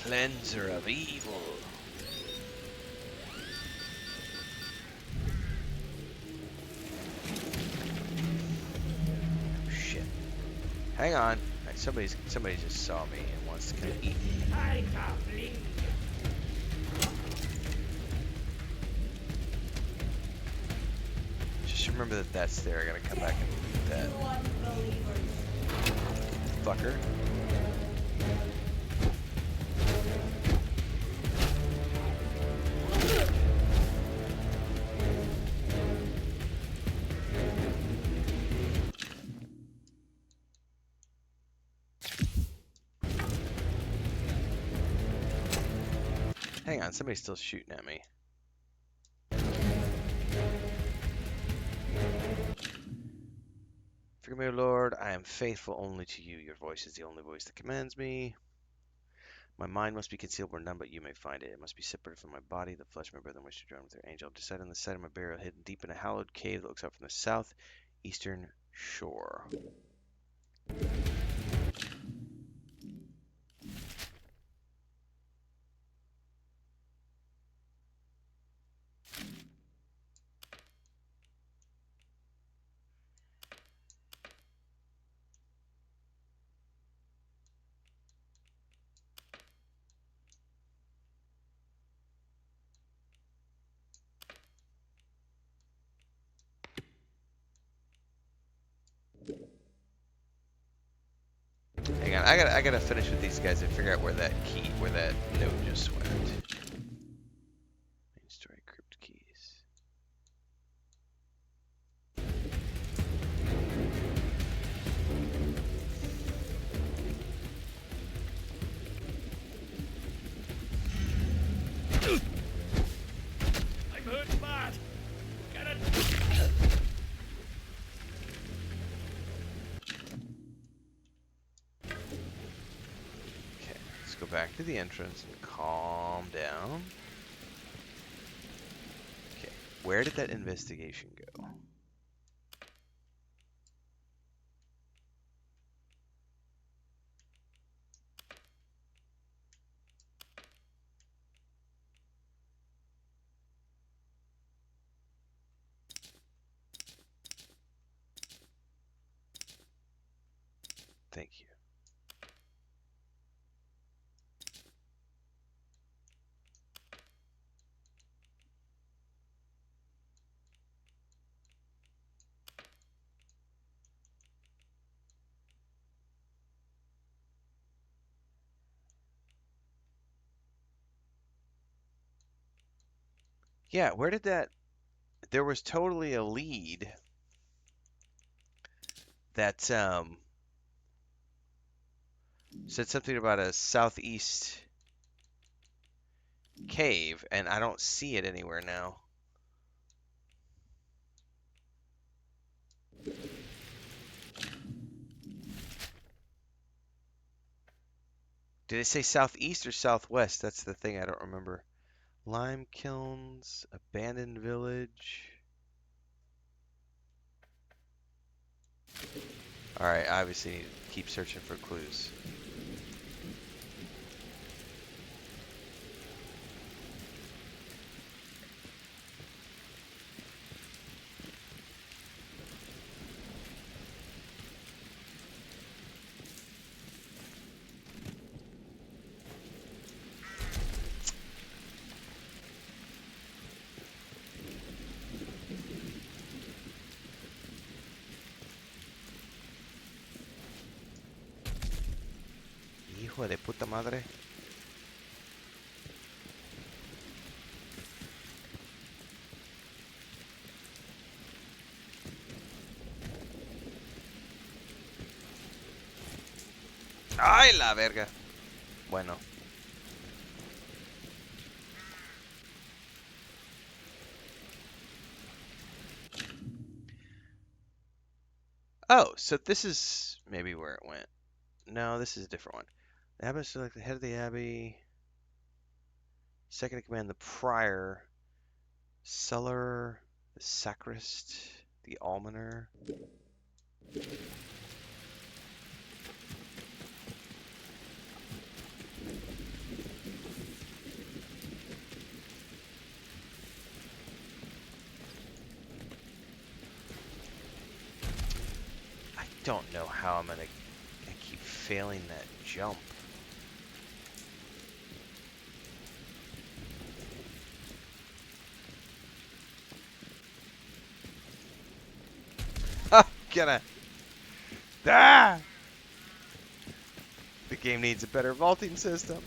Cleanser of evil. Shit. Hang on. Like somebody just saw me and wants to come eat me. I can't believe Just remember that that's there. I gotta come back and loot that. Fucker. Hang on, somebody's still shooting at me. Forgive me, O Lord, I am faithful only to you. Your voice is the only voice that commands me. My mind must be concealed where none but you may find it. It must be separated from my body, the flesh, my brethren wish to join with their angel. Decide on the site of my burial, hidden deep in a hallowed cave that looks out from the southeastern shore. Hang on, I gotta finish with these guys and figure out where that node just went. Main story crypt keys. I'm hurt bad. Get it. Okay, let's go back to the entrance and calm down. Okay, where did that investigation go? Thank you. Yeah, where did that... There was totally a lead that said something about a southeast cave, and I don't see it anywhere now. Did it say southeast or southwest? That's the thing I don't remember. Lime kilns, abandoned village. Alright, obviously need to keep searching for clues. Hijo de puta madre. ¡Ay, la verga! Bueno. Oh, so this is maybe where it went. No, this is a different one. The abbot is like the head of the abbey. Second in command, the prior. Cellar, the sacrist, the almoner. don't know how I'm gonna. I keep failing that jump. Ah, gonna. Ah! The game needs a better vaulting system.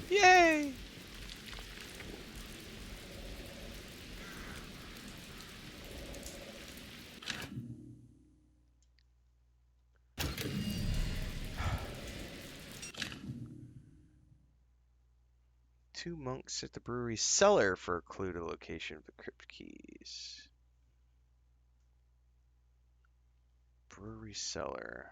Yay! Two monks at the brewery cellar for a clue to the location of the crypt keys. Brewery cellar.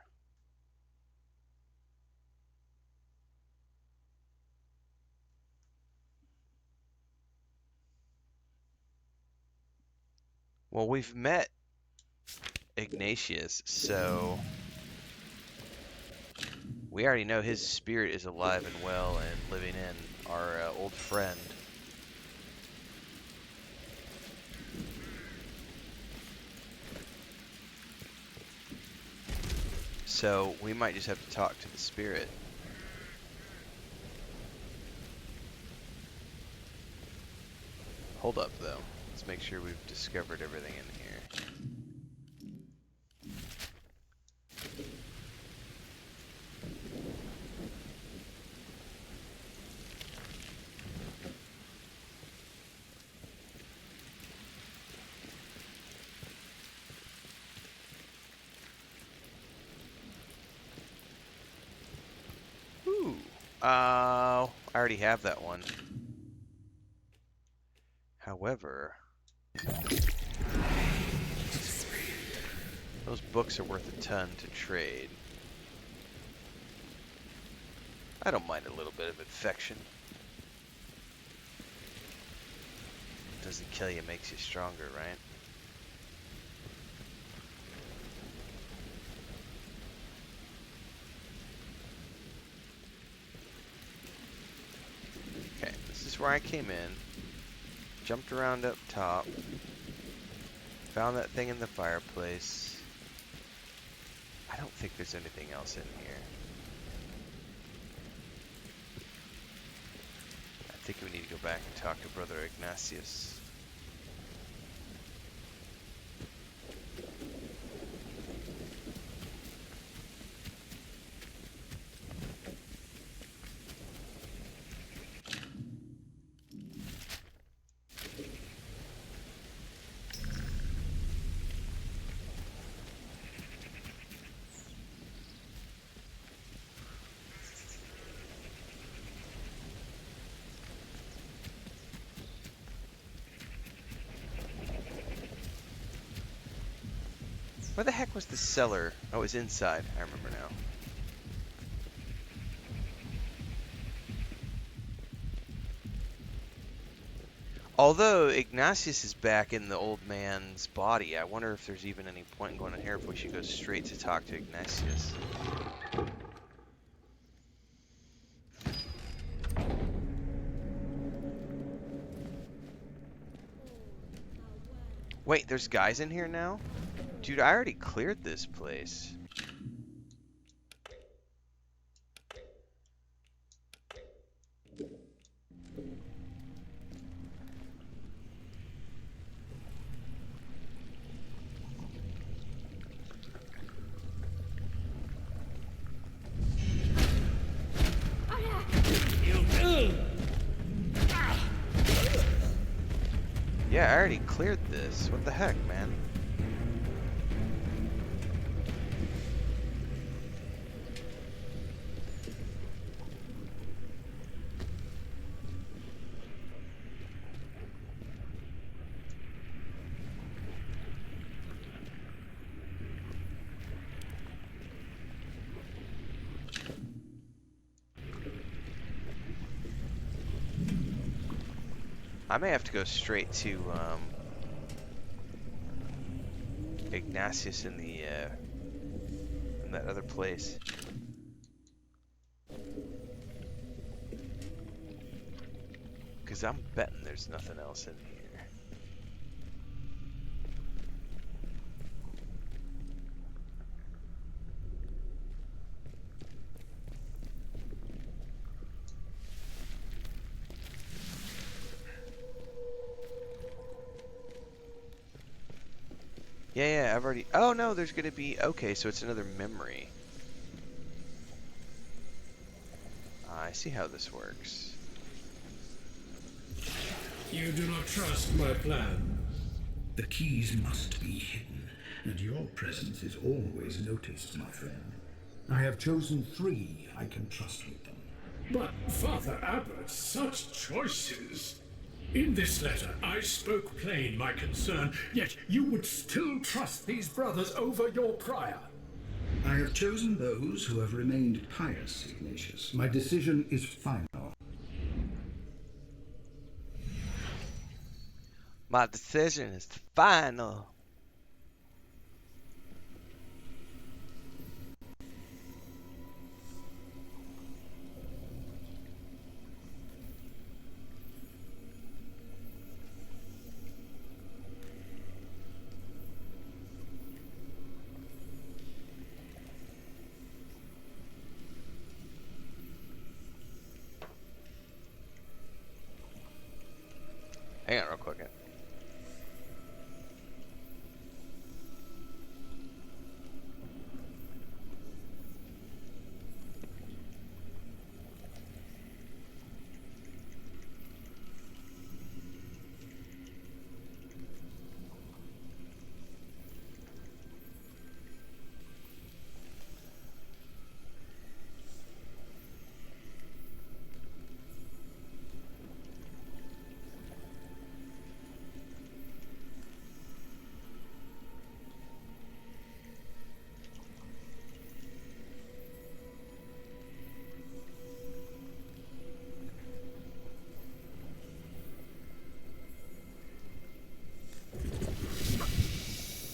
Well, we've met Ignatius, so we already know his spirit is alive and well and living in our old friend. So we might just have to talk to the spirit. Hold up, though. Let's make sure we've discovered everything in here. Ooh. I already have that one. However, those books are worth a ton to trade. I don't mind a little bit of infection. Doesn't kill you, makes you stronger, right? Okay, this is where I came in. Jumped around up top. Found that thing in the fireplace. I don't think there's anything else in here. I think we need to go back and talk to Brother Ignatius. Where the heck was the cellar? Oh, it was inside. I remember now. Although Ignatius is back in the old man's body, I wonder if there's even any point in going in here if we should go straight to talk to Ignatius. Wait, there's guys in here now? Dude, I already cleared this place. Yeah, I already cleared this. What the heck, man? I may have to go straight to Ignatius in the in that other place. Because I'm betting there's nothing else in here. Yeah, yeah, I've already... Oh, no, there's going to be... Okay, so it's another memory. I see how this works. You do not trust my plan. The keys must be hidden, and your presence is always noticed, my friend. I have chosen 3 I can trust with them. But, Father Abbot, such choices. In this letter, I spoke plain my concern, yet you would still trust these brothers over your prior. I have chosen those who have remained pious, Ignatius. My decision is final. My decision is final. Hang on real quick.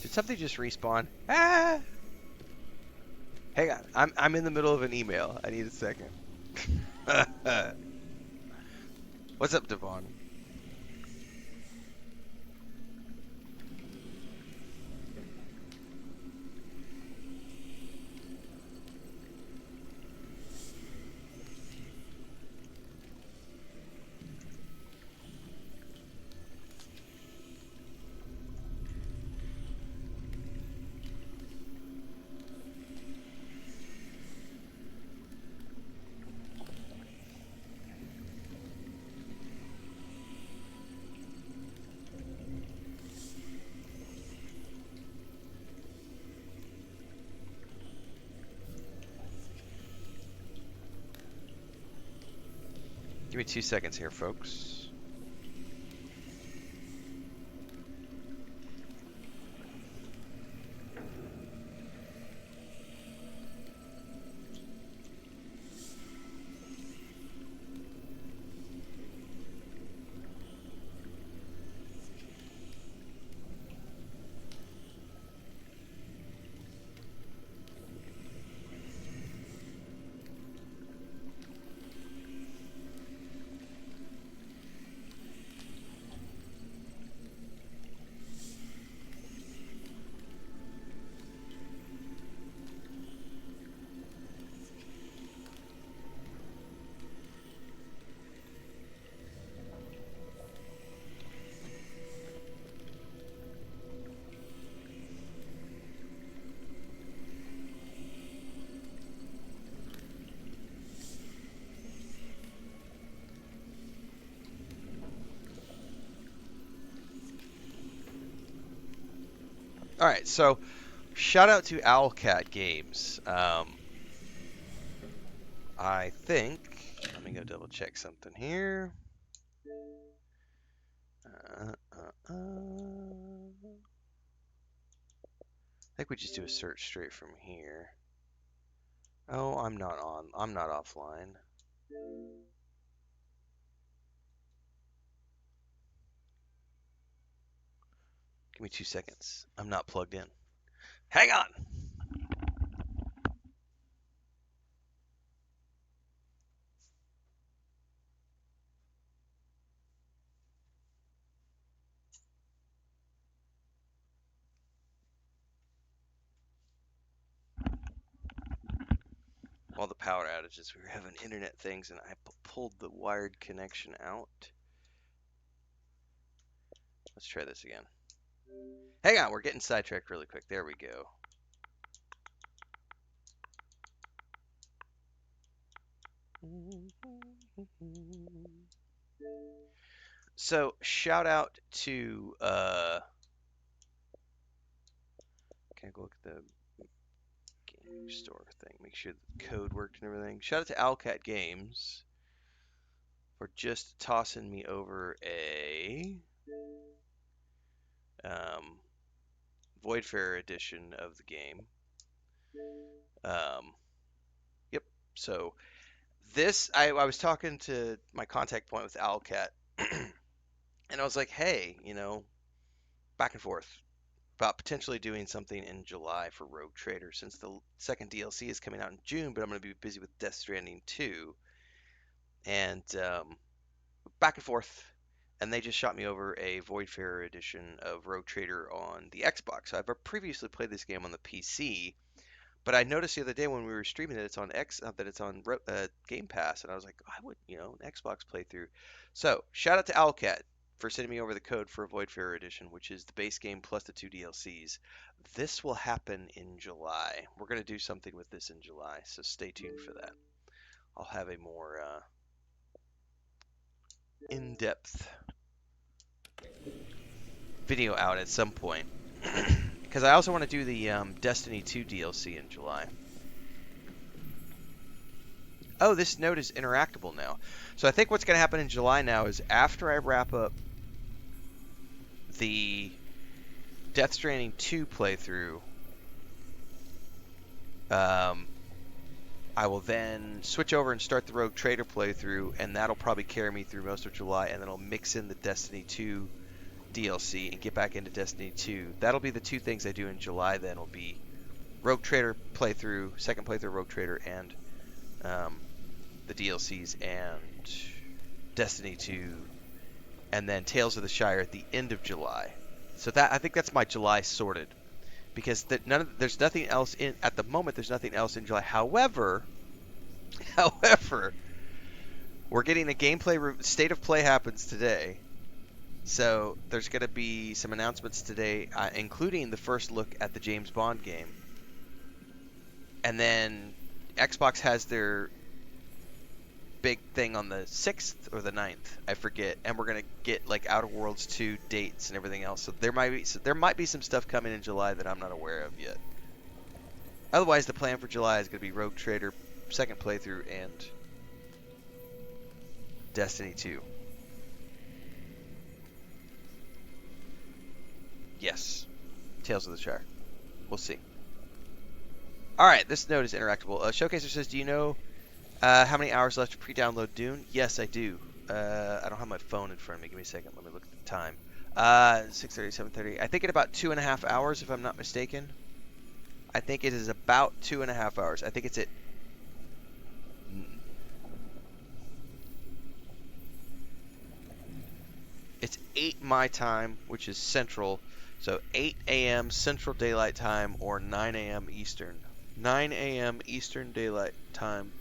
Did something just respawn? Ah! Hang on. I'm in the middle of an email. I need a second. What's up, Devon? Give me 2 seconds here, folks. All right, so shout out to Owlcat Games. I think, let me go double check something here. I think we just do a search straight from here. Oh, I'm not offline. Give me 2 seconds. I'm not plugged in. Hang on. all the power outages. We were having internet things, and I pulled the wired connection out. Let's try this again. Hang on, we're getting sidetracked really quick. There we go. So shout out to can I go look at the game store thing, make sure the code worked and everything. Shout out to Owlcat Games for just tossing me over a Voidfarer edition of the game. Yep. So this, I was talking to my contact point with Owlcat, and I was like, hey, back and forth about potentially doing something in July for Rogue Trader since the second DLC is coming out in June, but I'm going to be busy with Death Stranding 2. And back and forth. And they just shot me over a Voidfarer edition of Rogue Trader on the Xbox. So I've previously played this game on the PC, but I noticed the other day when we were streaming that it's on that it's on Game Pass, and I was like, I would, an Xbox playthrough. So shout out to Owlcat for sending me over the code for a Voidfarer edition, which is the base game plus the 2 DLCs. This will happen in July. We're going to do something with this in July, so stay tuned for that. I'll have a more in-depth video out at some point. Because I also want to do the Destiny 2 DLC in July. Oh, this node is interactable now. So I think what's going to happen in July now is after I wrap up the Death Stranding 2 playthrough, I will then switch over and start the Rogue Trader playthrough, and that'll probably carry me through most of July, and then I'll mix in the Destiny 2 DLC and get back into Destiny 2. That'll be the two things I do in July then. Will be Rogue Trader playthrough, second playthrough Rogue Trader, and the DLCs, and Destiny 2, and then Tales of the Shire at the end of July. So that, I think that's my July sorted, because there's nothing else in at the moment. There's nothing else in July. However, we're getting a gameplay state of play happens today. So there's going to be some announcements today, including the first look at the James Bond game. And then Xbox has their big thing on the 6th or the 9th, I forget. And we're going to get like Outer Worlds 2 dates and everything else. So there might be some stuff coming in July that I'm not aware of yet. Otherwise, the plan for July is going to be Rogue Trader, second playthrough, and Destiny 2. Yes. Tales of the Shire. We'll see. Alright, this node is interactable. Showcaser says, do you know how many hours left to pre-download Dune? Yes, I do. I don't have my phone in front of me. Give me a second. Let me look at the time. 6:30, 7:30. I think in about 2.5 hours, if I'm not mistaken. I think it is about 2.5 hours. I think it's at... It's 8 my time, which is Central. So 8 a.m. Central Daylight Time or 9 a.m. Eastern. 9 a.m. Eastern Daylight Time.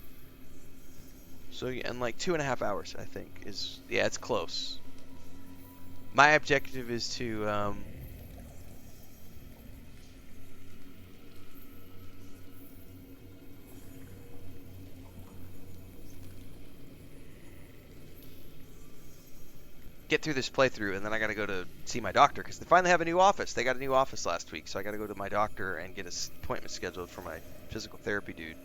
So in like 2.5 hours, I think is, yeah, it's close. My objective is to get through this playthrough, and then I got to go to see my doctor because they finally have a new office. They got a new office last week, so I got to go to my doctor and get an appointment scheduled for my physical therapy dude.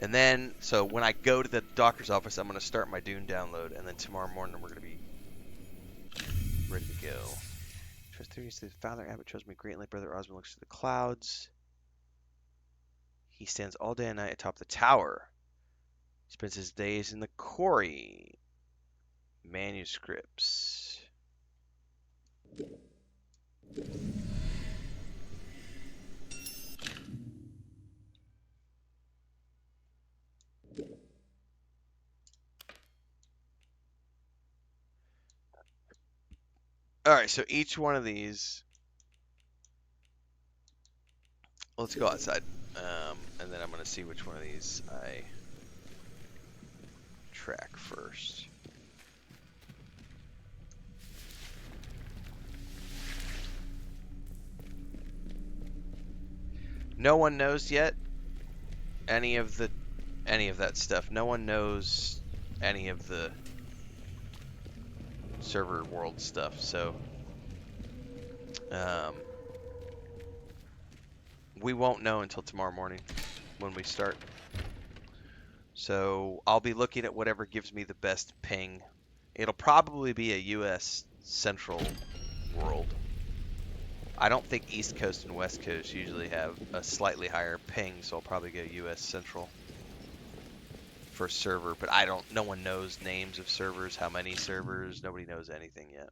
And then, so when I go to the doctor's office, I'm going to start my Dune download, and then tomorrow morning we're going to be ready to go. Trust theory says, Father Abbott chose me greatly. Brother Osmond looks to the clouds. He stands all day and night atop the tower. He spends his days in the quarry. Manuscripts. Alright, so each one of these... Let's go outside. And then I'm going to see which one of these I track first. No one knows yet any of that stuff. No one knows any of the server world stuff. So we won't know until tomorrow morning when we start. So I'll be looking at whatever gives me the best ping. It'll probably be a US Central world. I don't think East Coast and West Coast usually have a slightly higher ping, so I'll probably go US Central for server, but no one knows names of servers, how many servers, nobody knows anything yet.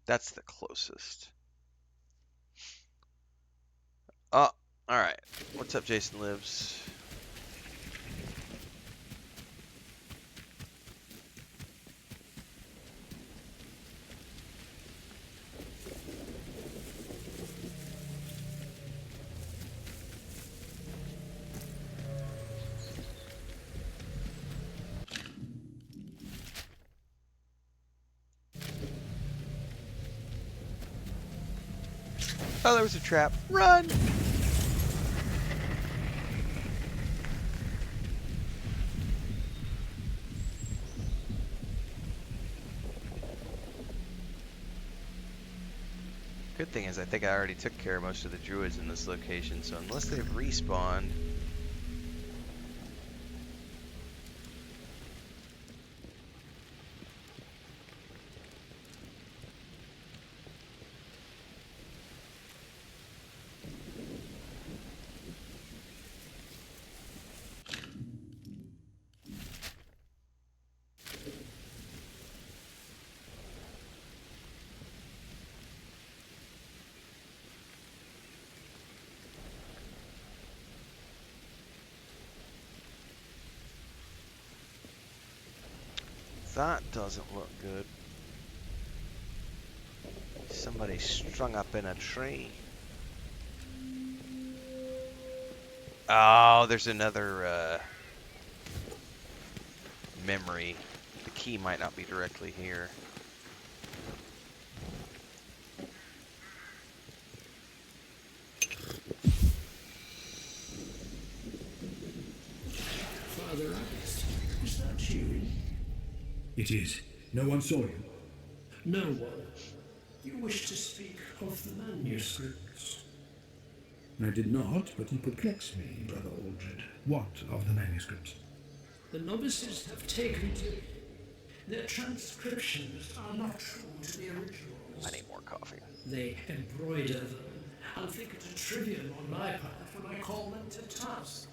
That's the closest. Oh, alright. What's up, Jason Lives? Oh, there was a trap. Run! Good thing is I think I already took care of most of the druids in this location, so unless they've respawned... That doesn't look good. Somebody strung up in a tree. Oh, there's another memory. The key might not be directly here. Father Abbot, is that you? It is. No one saw you. No one. You wish to speak of the manuscripts? I did not, but you perplex me, Brother Aldred. What of the manuscripts? The novices have taken to their transcriptions are not true to the originals. I need more coffee. They embroider them and think it a trivium on my part when I call them to task.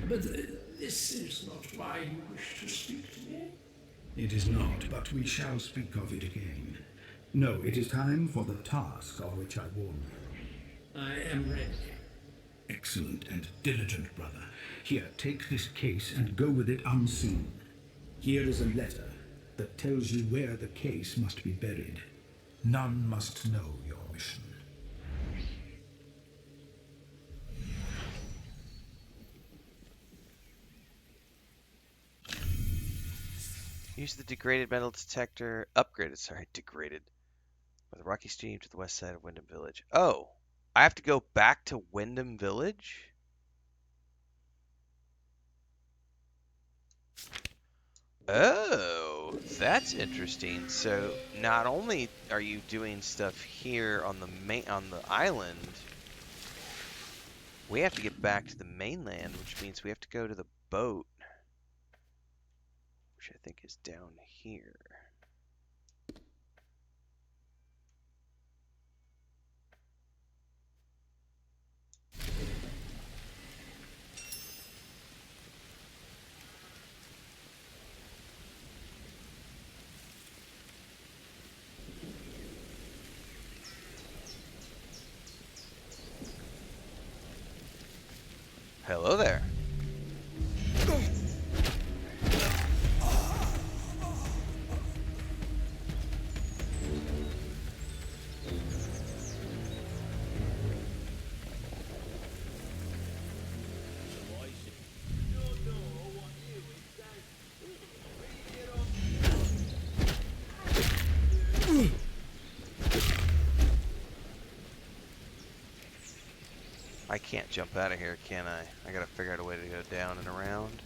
But this is not why you wish to speak to me. It is not, but we shall speak of it again. No, it is time for the task of which I warn you. I am ready. Excellent and diligent, brother. Here, take this case and go with it unseen. Here is a letter that tells you where the case must be buried. None must know your mission. Use the degraded metal detector. Degraded. By the rocky stream to the west side of Wyndham Village. Oh, I have to go back to Wyndham Village? Oh, that's interesting. So not only are you doing stuff here on the island, we have to get back to the mainland, which means we have to go to the boat, which I think is down here. Hello there. I can't jump out of here, can I? I gotta figure out a way to go down and around.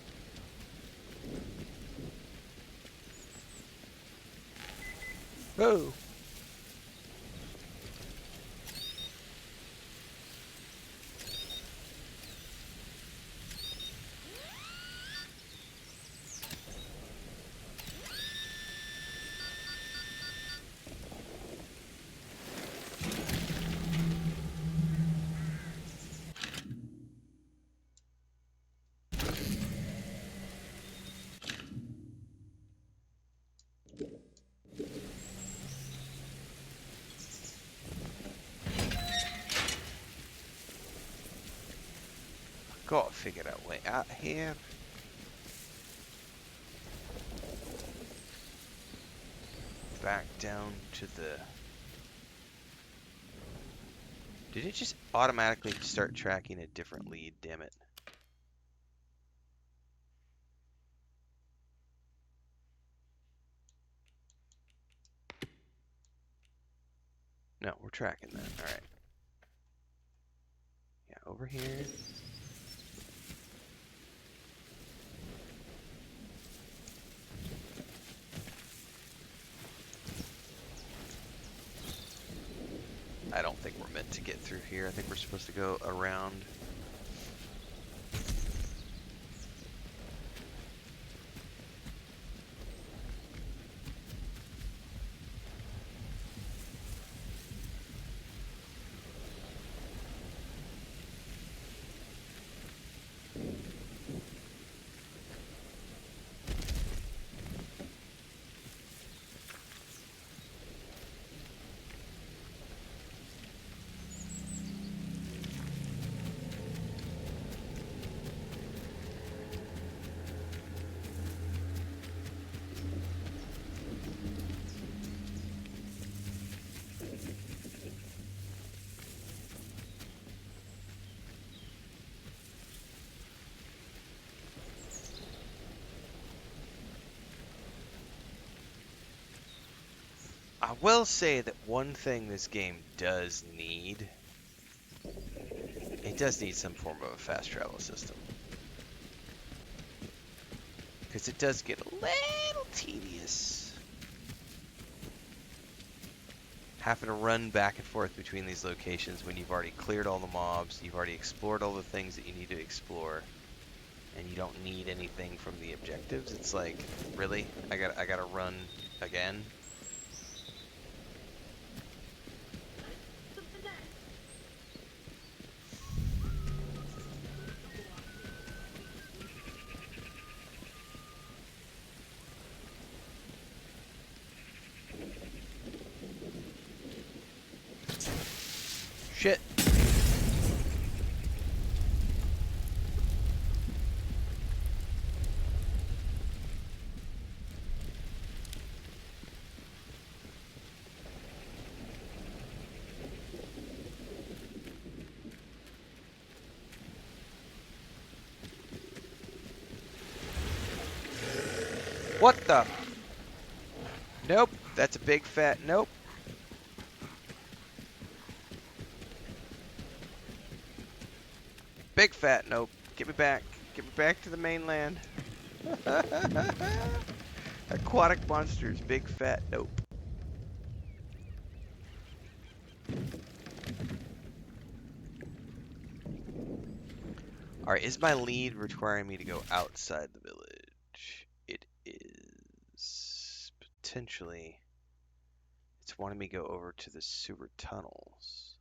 Oh! Gotta figure out a way out here. Back down to the... Did it just automatically start tracking a different lead? Damn it. No, we're tracking that. Alright. Yeah, over here. I don't think we're meant to get through here. I think we're supposed to go around. I will say that one thing this game does need, it does need some form of a fast travel system. Because it does get a little tedious having to run back and forth between these locations when you've already cleared all the mobs, you've already explored all the things that you need to explore, and you don't need anything from the objectives. It's like, really? I gotta run again? Shit. What the? Nope. That's a big fat nope. Big fat nope. Get me back. Get me back to the mainland. Aquatic monsters. Big fat nope. Alright, is my lead requiring me to go outside the village? It is. Potentially. It's wanting me to go over to the sewer tunnels.